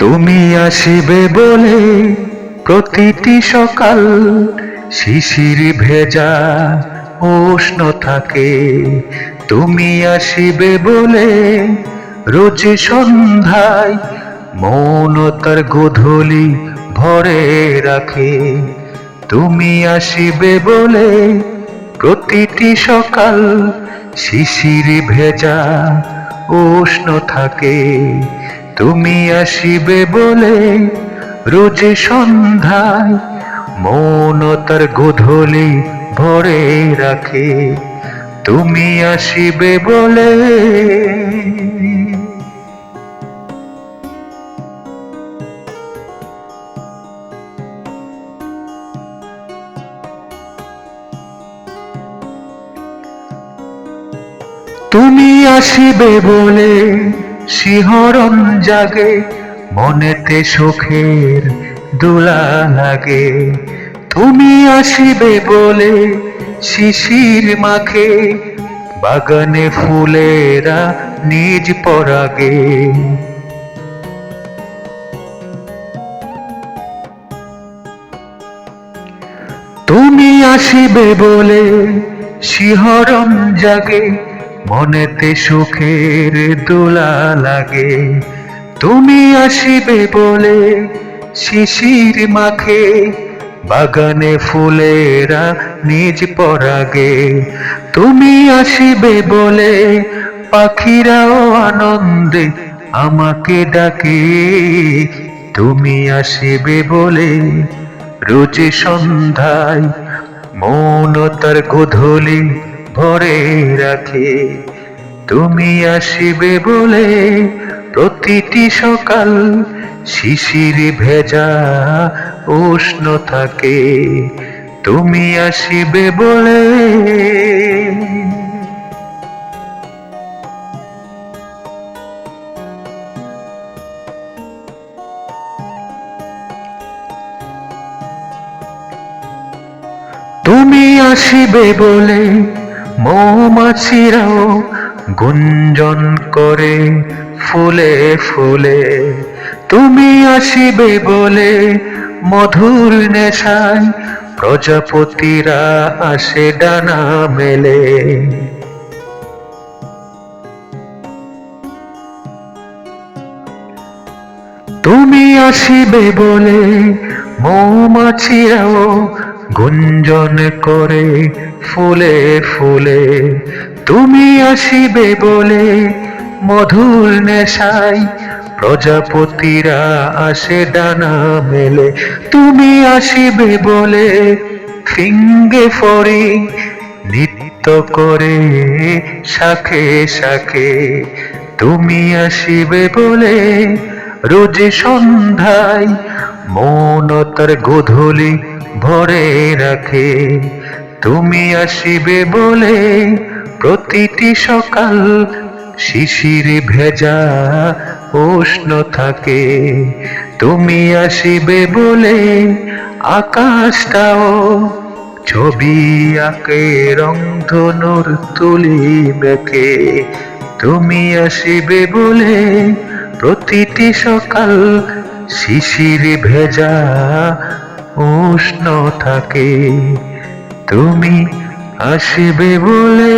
তুমি আসিবে বলে প্রতিটি সকাল শিশির ভেজা উষ্ণ থাকে। তুমি আসিবে বলে রোজ সন্ধ্যায় মৌনতার গোধূলি ভরে রাখে। তুমি আসিবে বলে প্রতিটি সকাল শিশির ভেজা উষ্ণ থাকে। তুমি আসিবে বলে রোজ সন্ধ্যায় মৌনতার গোধূলি ভরে রাখে। তুমি আসিবে বলে। তুমি আসিবে বলে শিহরণ জাগে, মনেতে সুখের দোলা লাগে। তুমি আসিবে বলে শিশির মাখে, বাগানে ফুলেরা নিজ পরাগে। তুমি আসিবে বলে শিহরণ জাগে, মনেতে সুখের দোলা লাগে। তুমি আসিবে বলে শিশির মাখে, বাগানে ফুলেরা নিজ পরাগে। তুমি আসিবে বলে পাখিরাও আনন্দে আমাকে ডাকে। তুমি আসিবে বলে রোজ সন্ধ্যায় মৌনতার গোধূলি ভরে রাখে। তুমি আসিবে বলে প্রতিটি সকাল শিশির ভেজা উষ্ণ থাকে। তুমি আসিবে বলে। তুমি আসিবে বলে মৌমাছিরাও গুঞ্জন করে ফুলে ফুলে। তুমি আসিবে বলে মধুর নেশায় প্রজাপতিরা আসে ডানা মেলে। তুমি আসিবে বলে মৌমাছিরাও গুঞ্জন করে ফুলে ফুলে। তুমি আসিবে বলে মধুর নেশায় প্রজাপতিরা আসে ডানা মেলে। তুমি আসিবে বলে ফিঙ্গে ফড়িং নৃত্য করে শাখে শাখে। তুমি আসিবে বলে রোজ সন্ধ্যায় মৌনতার গোধূলি ভরে রাখে। তুমি আসিবে বলে প্রতিটি সকাল শিশির ভেজা উষ্ণ থাকে। তুমি আসিবে বলে আকাশটাও ছবি আঁকে রংধনুর তুলি মেখে। তুমি আসিবে বলে প্রতিটি সকাল শিশির ভেজা উষ্ণ থাকে। তুমি আসিবে বলে।